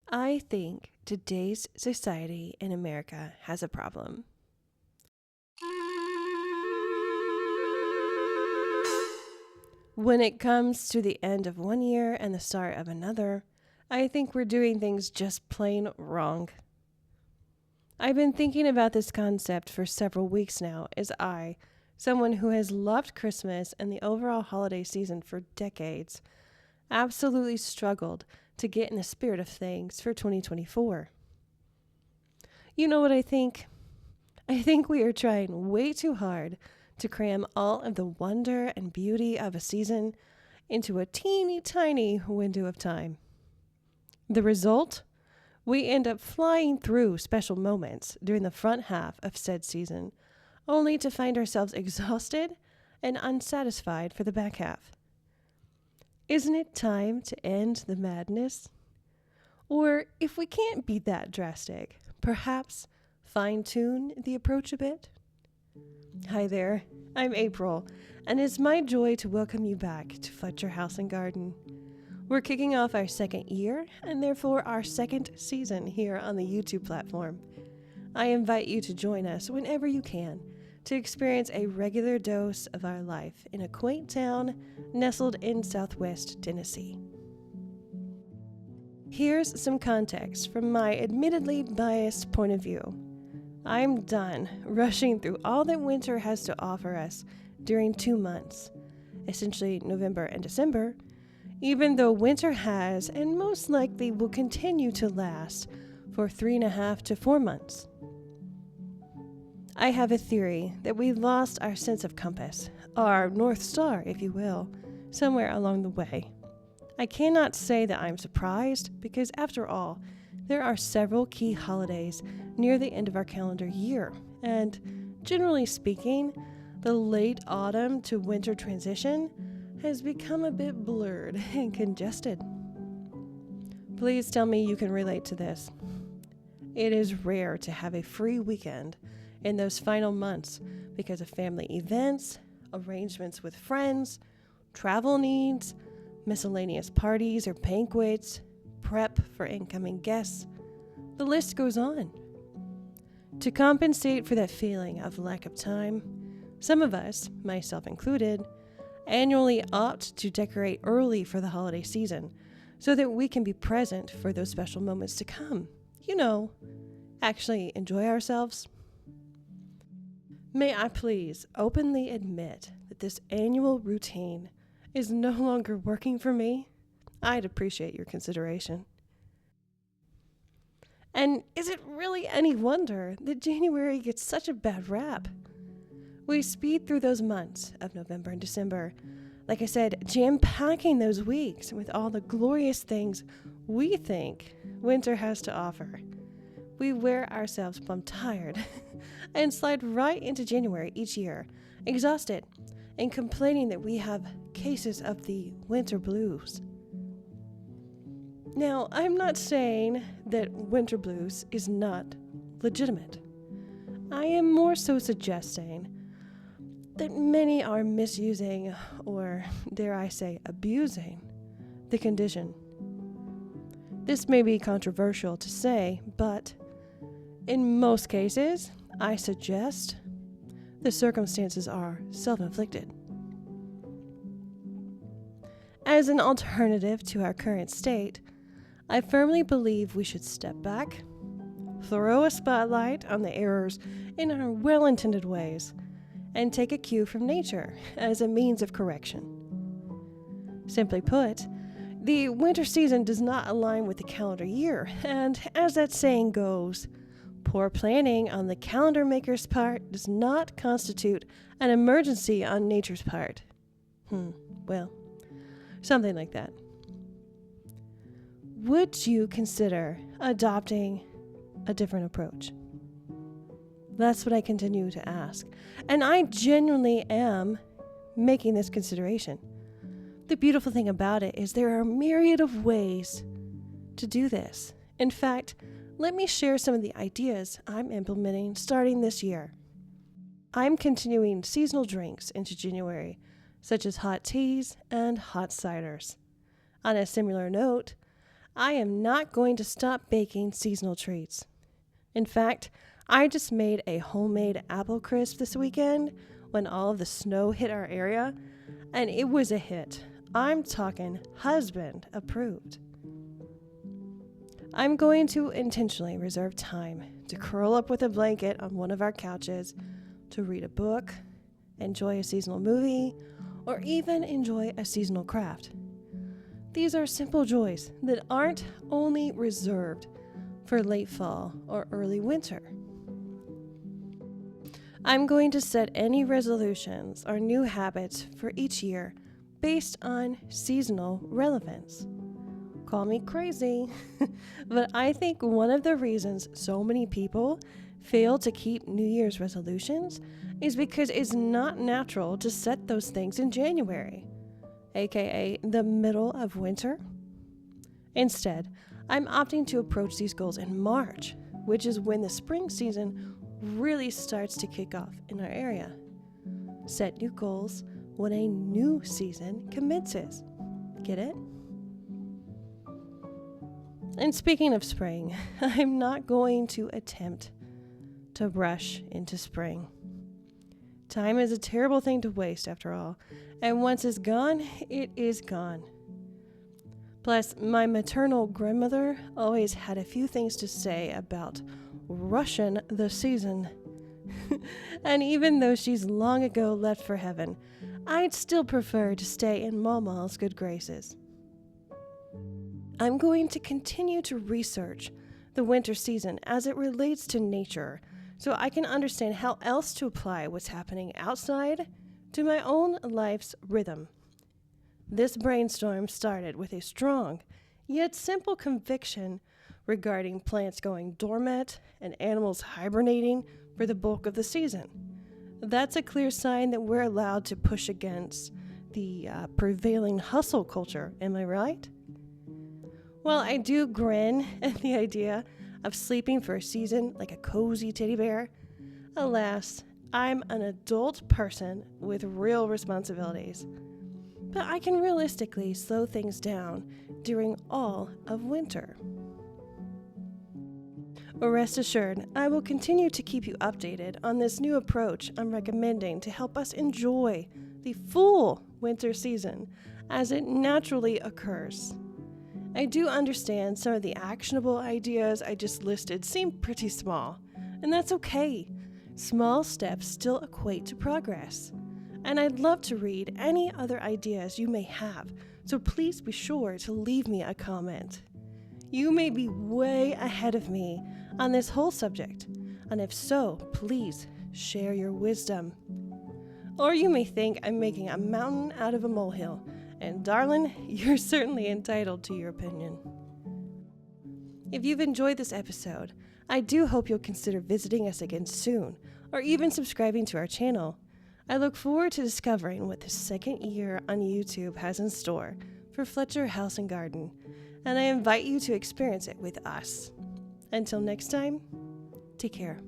I think today's society in America has a problem. When it comes to the end of one year and the start of another, I think we're doing things just plain wrong. I've been thinking about this concept for several weeks now as someone who has loved Christmas and the overall holiday season for decades, absolutely struggled to get in the spirit of things for 2024. You know what I think? I think we are trying way too hard to cram all of the wonder and beauty of a season into a teeny tiny window of time. The result? We end up flying through special moments during the front half of said season, only to find ourselves exhausted and unsatisfied for the back half. Isn't it time to end the madness? Or if we can't be that drastic, perhaps fine-tune the approach a bit? Hi there, I'm April, and it's my joy to welcome you back to Fletcher House Garden. We're kicking off our second year, and therefore our second season here on the YouTube platform. I invite you to join us whenever you can to experience a regular dose of our life in a quaint town nestled in southwest Tennessee. Here's some context from my admittedly biased point of view. I'm done rushing through all that winter has to offer us during 2 months, essentially November and December, even though winter has and most likely will continue to last for 3.5 to 4 months. I have a theory that we lost our sense of compass, our North Star, if you will, somewhere along the way. I cannot say that I'm surprised because, after all, there are several key holidays near the end of our calendar year, and generally speaking, the late autumn to winter transition has become a bit blurred and congested. Please tell me you can relate to this. It is rare to have a free weekend in those final months because of family events, arrangements with friends, travel needs, miscellaneous parties or banquets, prep for incoming guests. The list goes on. To compensate for that feeling of lack of time, some of us, myself included, annually opt to decorate early for the holiday season so that we can be present for those special moments to come. You know, actually enjoy ourselves. May I please openly admit that this annual routine is no longer working for me? I'd appreciate your consideration. And is it really any wonder that January gets such a bad rap? We speed through those months of November and December, like I said, jam-packing those weeks with all the glorious things we think winter has to offer. We wear ourselves plumb tired and slide right into January each year, exhausted and complaining that we have cases of the winter blues. Now, I'm not saying that winter blues is not legitimate. I am more so suggesting that many are misusing, or dare I say, abusing, the condition. This may be controversial to say, but in most cases, I suggest the circumstances are self-inflicted. As an alternative to our current state, I firmly believe we should step back, throw a spotlight on the errors in our well-intended ways, and take a cue from nature as a means of correction. Simply put, the winter season does not align with the calendar year, and as that saying goes, poor planning on the calendar maker's part does not constitute an emergency on nature's part. Well, something like that. Would you consider adopting a different approach? That's what I continue to ask. And I genuinely am making this consideration. The beautiful thing about it is there are a myriad of ways to do this. In fact, let me share some of the ideas I'm implementing starting this year. I'm continuing seasonal drinks into January, such as hot teas and hot ciders. On a similar note, I am not going to stop baking seasonal treats. In fact, I just made a homemade apple crisp this weekend when all of the snow hit our area, and it was a hit. I'm talking husband approved. I'm going to intentionally reserve time to curl up with a blanket on one of our couches, to read a book, enjoy a seasonal movie, or even enjoy a seasonal craft. These are simple joys that aren't only reserved for late fall or early winter. I'm going to set any resolutions or new habits for each year based on seasonal relevance. Call me crazy, but I think one of the reasons so many people fail to keep New Year's resolutions is because it's not natural to set those things in January, aka the middle of winter. Instead, I'm opting to approach these goals in March, which is when the spring season really starts to kick off in our area. Set new goals when a new season commences. Get it? And speaking of spring, I'm not going to attempt to rush into spring. Time is a terrible thing to waste, after all, and once it's gone, it is gone. Plus, my maternal grandmother always had a few things to say about rushing the season. And even though she's long ago left for heaven, I'd still prefer to stay in Mama's good graces. I'm going to continue to research the winter season as it relates to nature, so I can understand how else to apply what's happening outside to my own life's rhythm. This brainstorm started with a strong, yet simple conviction regarding plants going dormant and animals hibernating for the bulk of the season. That's a clear sign that we're allowed to push against the prevailing hustle culture, am I right? Well, I do grin at the idea of sleeping for a season like a cozy teddy bear. Alas, I'm an adult person with real responsibilities. But I can realistically slow things down during all of winter. Rest assured, I will continue to keep you updated on this new approach I'm recommending to help us enjoy the full winter season as it naturally occurs. I do understand some of the actionable ideas I just listed seem pretty small, and that's okay. Small steps still equate to progress. And I'd love to read any other ideas you may have, so please be sure to leave me a comment. You may be way ahead of me on this whole subject, and if so, please share your wisdom. Or you may think I'm making a mountain out of a molehill, and darling, you're certainly entitled to your opinion. If you've enjoyed this episode, I do hope you'll consider visiting us again soon, or even subscribing to our channel. I look forward to discovering what the second year on YouTube has in store for Fletcher House Garden, and I invite you to experience it with us. Until next time, take care.